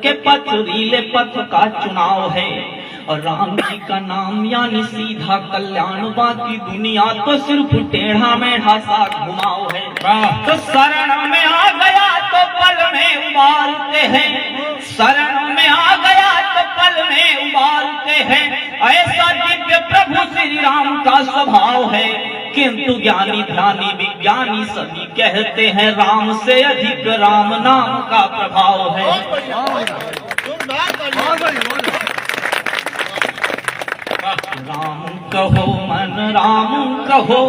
के पथरीले पथ का चुनाव है। और राम जी का नाम यानी सीधा कल्याण, बाकी दुनिया तो सिर्फ टेढ़ा मेढ़ा सा घुमाव है। तो शरण में आ गया तो पल में उबारते हैं, शरण में आ गया तो पल में उबारते हैं। ऐसा दिव्य प्रभु श्री राम का स्वभाव है, किंतु ज्ञानी ध्यानी विज्ञानी सभी कहते हैं राम से अधिक राम नाम का प्रभाव है। राम कहो मन राम कहो,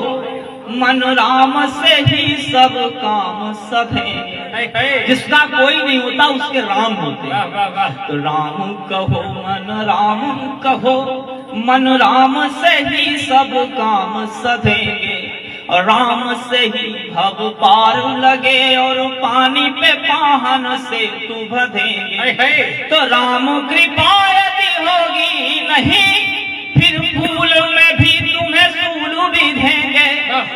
मन राम से ही सब काम सधे। जिसका कोई नहीं होता उसके राम होते हैं। तो राम कहो मन राम कहो, मन राम से ही सब काम सधेंगे। राम से ही भव पार लगे और पानी पे पाहन से तू बधेंगे। तो राम कृपा यदि होगी नहीं, फिर फूल में भी तुम्हें सूल विधेंगे।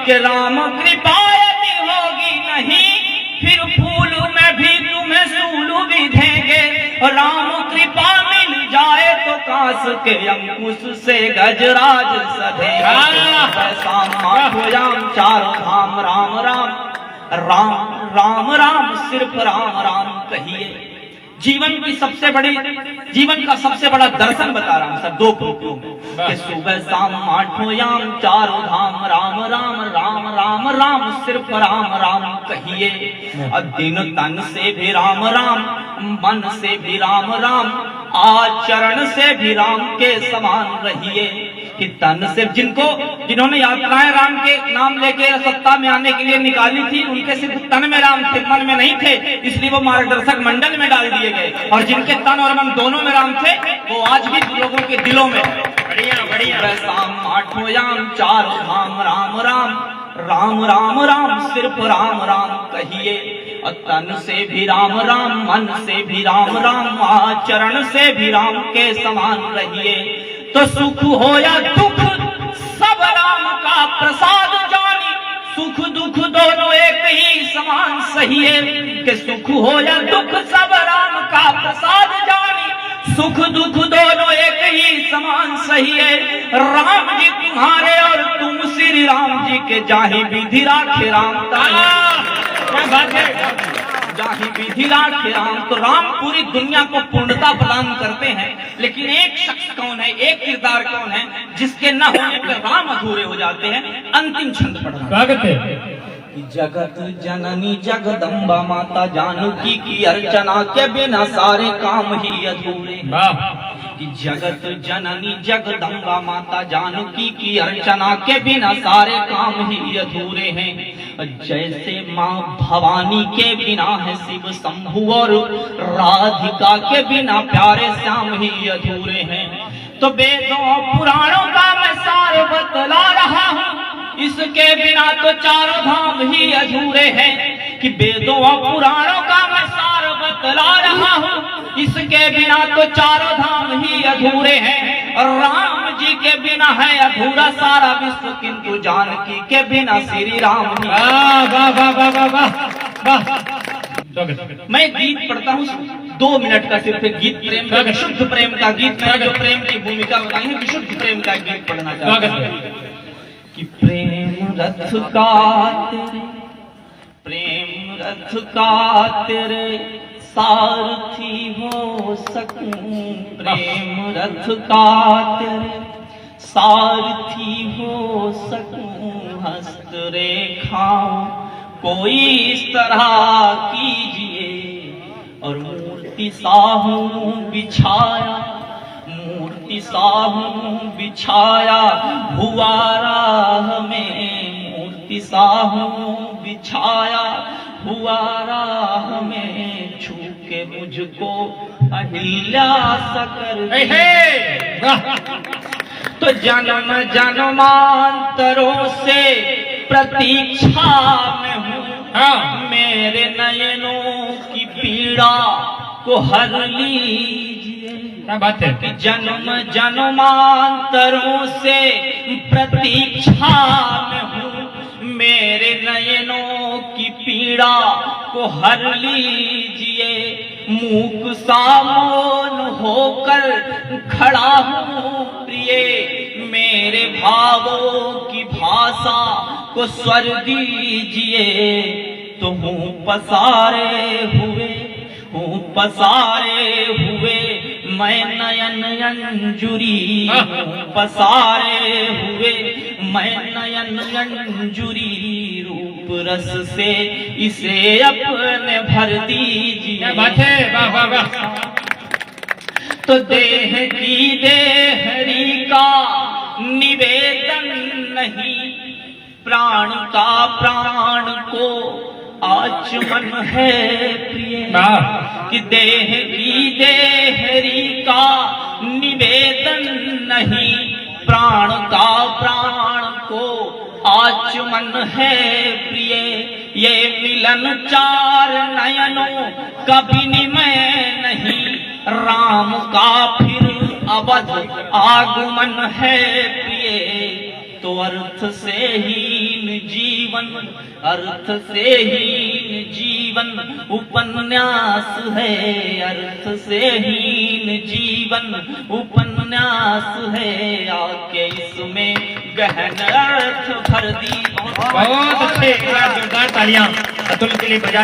कि राम कृपा यदि होगी नहीं, फिर फूल में भी तुम्हें सूल विधेंगे। राम कृपा मिल जाए तो काश के अंकुश से गजराज सधेगा। शाम चारों धाम राम राम, राम राम राम सिर्फ राम राम कहिए। जीवन की सबसे बड़ी, जीवन का सबसे बड़ा दर्शन बता रहा हूं सर दो पंक्तियों में कि सुबह शाम आठों याम चारों धाम राम राम राम राम राम सिर्फ राम राम कहिए। और दिन तन से भी राम राम, मन से भी राम राम, आचरण से भी राम के समान रहिए। कि तन से जिन्होंने यात्राएं राम के नाम लेके सत्ता में आने के लिए निकाली थी, उनके सिर्फ तन में राम थे, मन में नहीं थे, इसलिए वो मार्गदर्शक मंडल में डाल दिए गए। और जिनके तन और मन दोनों में राम थे, वो आज भी लोगों के दिलों में। बढ़िया बढ़िया। शाम आठों याम चारों धाम राम राम, राम राम राम सिर्फ राम राम कहिए। और तन से भी राम राम, मन से भी राम राम, आचरण से भी राम के समान रहिए। तो सुख हो या दुख सब राम का प्रसाद जानी, सुख दुख दोनों एक ही समान सहिए। कि सुख हो या दुख सब राम का प्रसाद जानी, सुख दुख दोनों एक ही समान सहिए। राम जी तुम्हारे और तुम श्री राम जी के, जाहि विधि राखे राम जाहि विधि राखे राम। तो राम पूरी दुनिया को पूर्णता प्रदान करते हैं, लेकिन एक शख्स कौन है, एक किरदार कौन है जिसके न होने पर राम अधूरे हो जाते हैं। अंतिम छंद पढ़ना स्वागत है। जगत जननी जगदम्बा माता जानकी की अर्चना के बिना सारे काम ही अधूरे। कि जगत जननी जगदम्बा माता जानकी की अर्चना के बिना सारे काम ही अधूरे हैं। जैसे माँ भवानी के बिना है शिव शंभु, और राधिका के बिना प्यारे श्याम ही अधूरे हैं। तो वेदों पुराणों का मैं सार बतला रहा हूँ, इसके बिना तो चारों धाम ही अधूरे हैं। कि वेदों और पुराणों का मैं सार बतला रहा हूँ, इसके बिना तो चारों धाम ही अधूरे हैं। और राम जी के बिना है अधूरा सारा विश्व, किंतु जानकी के बिना श्री राम ही। मैं गीत पढ़ता हूँ 2 मिनट का, सिर्फ गीत प्रेम का, विशुद्ध प्रेम का गीत। जो प्रेम की भूमिका बताई है, विशुद्ध प्रेम का गीत पढ़ना चाहता हूँ। कि प्रेम रथ का तेरे, प्रेम रथ का तेरे सारथी हो सकूं। प्रेम रथ का तेरे सारथी हो सकूं। हस्त रेखाओं कोई इस तरह कीजिए, और मूर्ति साहू बिछाया, मूर्ति साहू बिछाया हुआरा हमें। मूर्ति साहू बिछाया हुआरा हमें, छू के मुझको अहिल्या सकर। तो जन्म जन्मांतरों से प्रतीक्षा में हूँ, मेरे नयनों की पीड़ा को हर लीजिए। क्या बात है। कि जन्म जन्मांतरों से प्रतीक्षा में हूँ, मेरे नयनों की पीड़ा को हर लीजिए। मूक सा मौन होकर खड़ा हूँ प्रिय, मेरे भावों की भाषा को स्वर दीजिए। तो हूँ पसारे हुए मैं नयन अंजुरी, पसारे हुए मैं नयन अंजुरी, रूप रस से इसे अपने भर दीजिए। बात है, वाह वाह वाह। तो देह की देहरी का निवेदन नहीं, प्राण का प्राण को आचमन है प्रिय। कि देह की देहरी का निवेदन नहीं, प्राण का प्राण को आचमन है प्रिय। ये मिलन चार नयनों का विनिमय नहीं, राम का फिर अवध आगमन है प्रिय। तो अर्थ से हीन जीवन उपन्यास है, अर्थ से हीन जीवन उपन्यास है। आके इसमें गहन अर्थ भर दी। बहुत अच्छे, जोरदार तालियां अतुल के लिए बजा।